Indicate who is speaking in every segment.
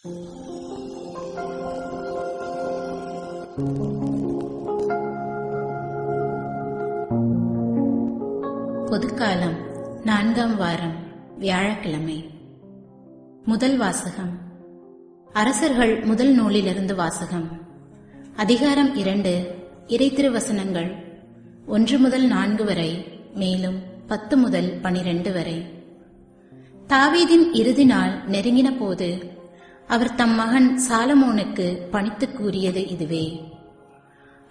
Speaker 1: பொதுக்காலம் 4ஆம் வாரம், வியாழக்கிழமை. முதல் வாசகம். அரசர்கள் முதல் நூலிலிருந்து வாசகம். அதிகாரம் 2, இறைத்திருவசனங்கள் 1 முதல் 4 வரை, மேலும் 10 முதல் 12 வரை. தாவீதின் இறுதி நாள் நெருங்கின போது அவர் தம் மகன் சாலமோனுக்கு பணித்து கூறியது இதுவே: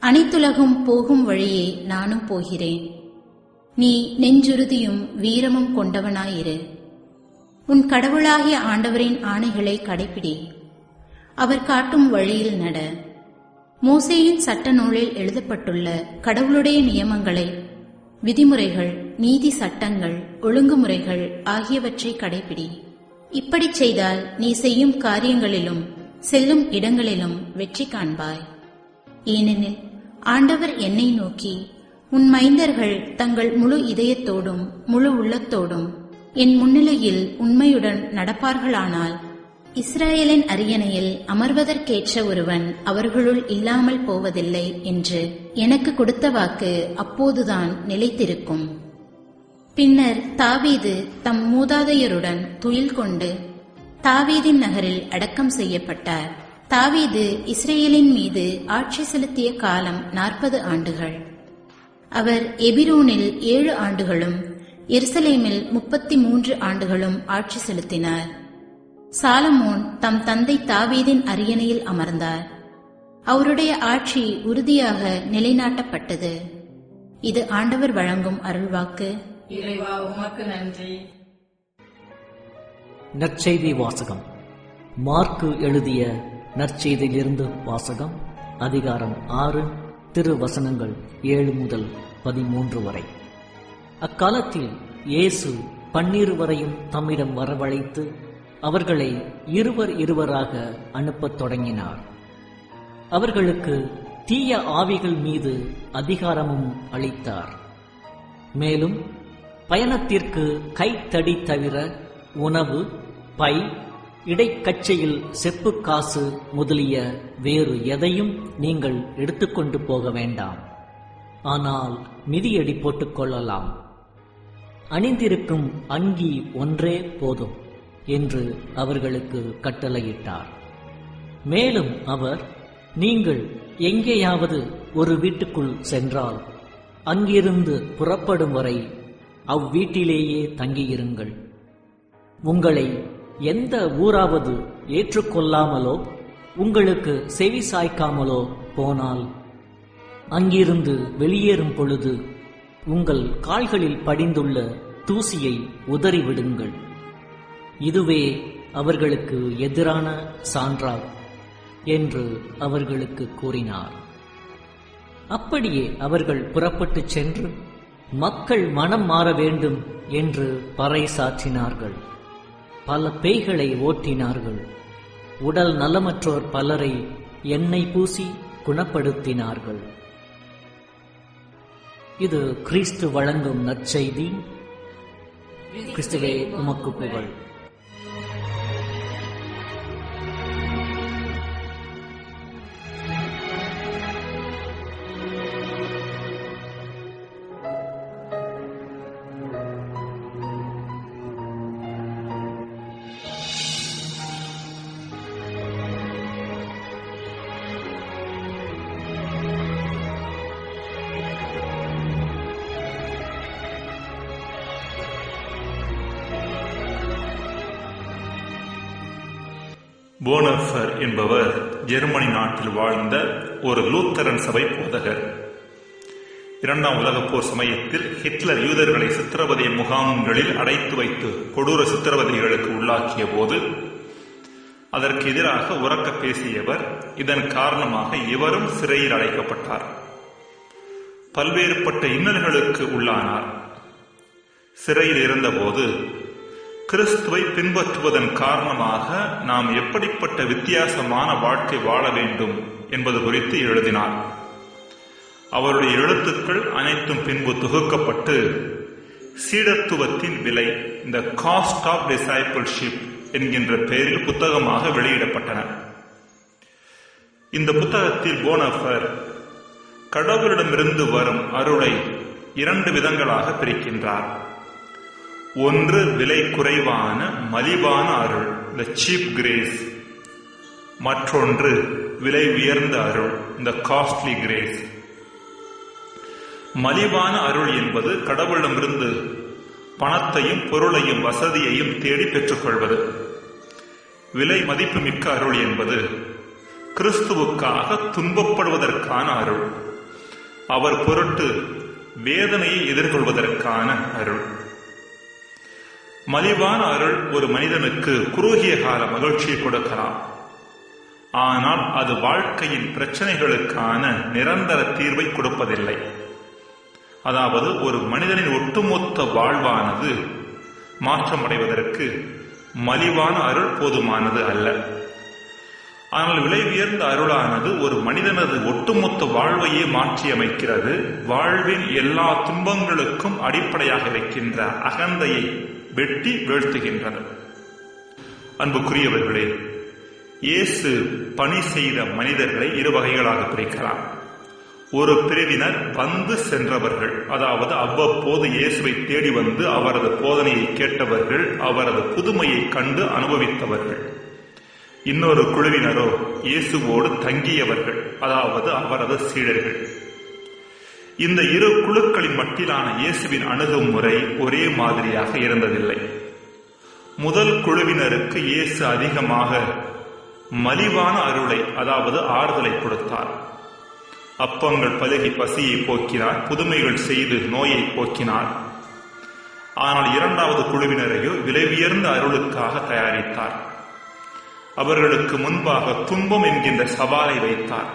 Speaker 1: அனைத்துலகும் போகும் வழியே நானும் போகிறேன். நீ நெஞ்சுறுதியும் வீரமும் கொண்டவனாயிரு. உன் கடவுளாகிய ஆண்டவரின் ஆணைகளை கடைப்பிடி. அவர் காட்டும் வழியில் நட. மோசேயின் சட்ட நூலில் எழுதப்பட்டுள்ள கடவுளுடைய நியமங்களை, விதிமுறைகள், நீதி சட்டங்கள், ஒழுங்குமுறைகள் ஆகியவற்றை கடைப்பிடி. இப்படி செய்தால் நீ செய்யும் காரியங்களிலும் செல்லும் இடங்களிலும் வெற்றி காண்பாய். ஏனெனில் ஆண்டவர் என்னை நோக்கி, உன் மைந்தர்கள் தங்கள் முழு இதயத்தோடும் முழு உள்ளத்தோடும் என் முன்னிலையில் உண்மையுடன் நடப்பார்களானால், இஸ்ரவேலின் அரியணையில் அமர்வதற்கேற்ற ஒருவன் அவர்களுள் இல்லாமல் போவதில்லை என்று எனக்கு கொடுத்த வாக்கு அப்போதுதான் நிலைத்திருக்கும். பின்னர் தாவீது தம் மூதாதையருடன் துயில் கொண்டு தாவீதின் நகரில் அடக்கம் செய்யப்பட்டார். தாவீது இஸ்ரேலின் மீது ஆட்சி செலுத்திய காலம் 40 ஆண்டுகள். அவர் எபிரோனில் 7 ஆண்டுகளும் எருசலேமில் 33 ஆண்டுகளும் ஆட்சி செலுத்தினார். சாலமோன் தம் தந்தை தாவீதின் அரியணையில் அமர்ந்தார். அவருடைய ஆட்சி உறுதியாக நிலைநாட்டப்பட்டது. இது ஆண்டவர் வழங்கும் அருள்வாக்கு.
Speaker 2: இறைவா, உமக்கு நன்றி.
Speaker 3: நற்செய்தி வாசகம். மார்க்கு எழுதிய நற்செய்தியிலிருந்து வாசகம். அதிகாரம் 6, திருவசனங்கள் 7 முதல் 13 வரை. அக்காலத்தில் இயேசு 12 வரையும் தம்மிடம் வரவழைத்து அவர்களை இருவராக அனுப்பத் தொடங்கினார். அவர்களுக்கு தீய ஆவிகள் மீது அதிகாரமும் அளித்தார். மேலும் பயணத்திற்கு கைத்தடி தவிர உணவு, பை, இடைக்கச்சையில் செப்பு காசு முதலிய வேறு எதையும் நீங்கள் எடுத்துக்கொண்டு போக வேண்டாம். ஆனால் மிதியடி போட்டுக்கொள்ளலாம். அணிந்திருக்கும் அங்கி ஒன்றே போதும் என்று அவர்களுக்கு கட்டளையிட்டார். மேலும் அவர், நீங்கள் எங்கேயாவது ஒரு வீட்டுக்குள் சென்றால் அங்கிருந்து புறப்படும் வரை அவ்வீட்டிலேயே தங்கியிருங்கள். உங்களை எந்த ஊராவது ஏற்றுக்கொள்ளாமலோ உங்களுக்கு செவி சாய்க்காமலோ போனால் அங்கிருந்து வெளியேறும் பொழுது உங்கள் கால்களில் படிந்துள்ள தூசியை உதறிவிடுங்கள். இதுவே அவர்களுக்கு எதிரான சான்றாகும் என்று அவர்களுக்கு கூறினார். அப்படியே அவர்கள் புறப்பட்டுச் சென்று மக்கள் மனம் மாற வேண்டும் என்று பறைசாற்றினார்கள். பல பேய்களை ஓட்டினார்கள். உடல் நலமற்றோர் பலரை எண்ணெய் பூசி குணப்படுத்தினார்கள். இது கிறிஸ்து வழங்கும் நற்செய்தி. கிறிஸ்துவே, உமக்கு புகழ்.
Speaker 4: போனஃபர் என்பவர் ஜெர்மனி நாட்டில் வாழ்ந்த ஒரு லூத்தரன் சபை போதகர். 2ஆம் உலகப் போர் சமயத்தில் ஹிட்லர் யூதர்களை சித்திரவதை முகாம்களில் அடைத்து வைத்து கொடூர சித்திரவதைகளுக்கு உள்ளாக்கிய போது அதற்கு எதிராக உரக்க பேசியவர். இதன் காரணமாக இவரும் சிறையில் அடைக்கப்பட்டார். பல்வேறுபட்ட இன்னல்களுக்கு உள்ளானார். சிறையில் இருந்தபோது கிறிஸ்துவை பின்பற்றுவதன் காரணமாக நாம் எப்படிப்பட்ட வித்தியாசமான வாழ்க்கை வாழ வேண்டும் என்பது குறித்து எழுதினார். அவருடைய எழுத்துக்கள் அனைத்தும் பின்பு தொகுக்கப்பட்டு சீடத்துவத்தின் விலை, இந்த காஸ்ட் ஆஃப் டிசைபிள்ஷிப் என்கின்ற பெயரில் புத்தகமாக வெளியிடப்பட்டன. இந்த புத்தகத்தில் போனஃபர் கடவுளிடமிருந்து வரும் அருளை 2 விதங்களாக பிரிக்கின்றார். ஒன்று விலை குறைவான மலிவான அருள், த சீப் கிரேஸ். மற்றொன்று விலை உயர்ந்த அருள், த காஸ்ட்லி கிரேஸ். மலிவான அருள் என்பது கடவுளிடமிருந்து பணத்தையும் பொருளையும் வசதியையும் தேடி பெற்றுக்கொள்வது. விலை மதிப்புமிக்க அருள் என்பது கிறிஸ்துவுக்காக துன்பப்படுவதற்கான அருள், அவர் பொருட்டு வேதனையை எதிர்கொள்வதற்கான அருள். மலிவான அருள் ஒரு மனிதனுக்கு குறுகிய கால மகிழ்ச்சியை கொடுக்கலாம், ஆனால் அது வாழ்க்கையின் பிரச்சனைகளுக்கான நிரந்தர தீர்வை கொடுப்பதில்லை. அதாவது ஒரு மனிதனின் ஒட்டுமொத்த வாழ்வானது மாற்றமடைவதற்கு மலிவான அருள் போதுமானது அல்ல. ஆனால் விலை உயர்ந்த அருளானது ஒரு மனிதனது ஒட்டுமொத்த வாழ்வையே மாற்றியமைக்கிறது. வாழ்வின் எல்லா துன்பங்களுக்கும் அடிப்படையாக இருக்கின்ற அகந்தையை வெட்டி வீழ்த்துகின்றது. அன்புக்குரியவர்களே, இயேசு பணி செய்த மனிதர்களை 2 வகைகளாக பிரிக்கலாம். ஒரு பிரிவினர் வந்து சென்றவர்கள், அதாவது அவ்வப்போது இயேசுவை தேடி வந்து அவரது போதனையை கேட்டவர்கள், அவரது புதுமையை கண்டு அனுபவித்தவர்கள். இன்னொரு குழுவினரோ இயேசுவோடு தங்கியவர்கள், அதாவது அவரது சீடர்கள். இந்த 2 குழுக்களின் மட்டிலான இயேசுவின் அணுகுமுறை ஒரே மாதிரியாக இருந்ததில்லை. முதல் குழுவினருக்கு இயேசு அதிகமாக மலிவான அருளை, அதாவது ஆறுதலை கொடுத்தார். அப்பங்கள் பருகி பசியை போக்கினார், புதுமைகள் செய்து நோயை போக்கினார். ஆனால் 2வது குழுவினரையோ விலை உயர்ந்த அருளுக்காக தயாரித்தார். அவர்களுக்கு முன்பாக துன்பம் என்கின்ற சவாலை வைத்தார்.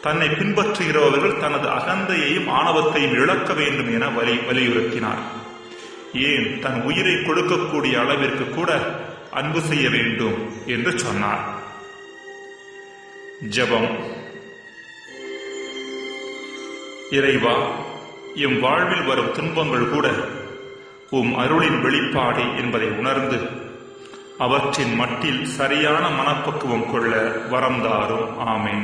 Speaker 4: தன்னை பின்பற்றுகிறவர்கள் தனது அகந்தையையும் ஆணவத்தையும் இழக்க வேண்டும் என வலியுறுத்தினார். ஏன் தன் உயிரை கொடுக்கக்கூடிய அளவிற்கு கூட அன்பு செய்ய வேண்டும் என்று சொன்னார். ஜெபம். இறைவா, எம் வாழ்வில் வரும் துன்பங்கள் கூட உம் அருளின் வெளிப்பாடு என்பதை உணர்ந்து அவற்றின் மட்டில் சரியான மனப்பக்குவம் கொள்ள வரம் தாரும். ஆமென்.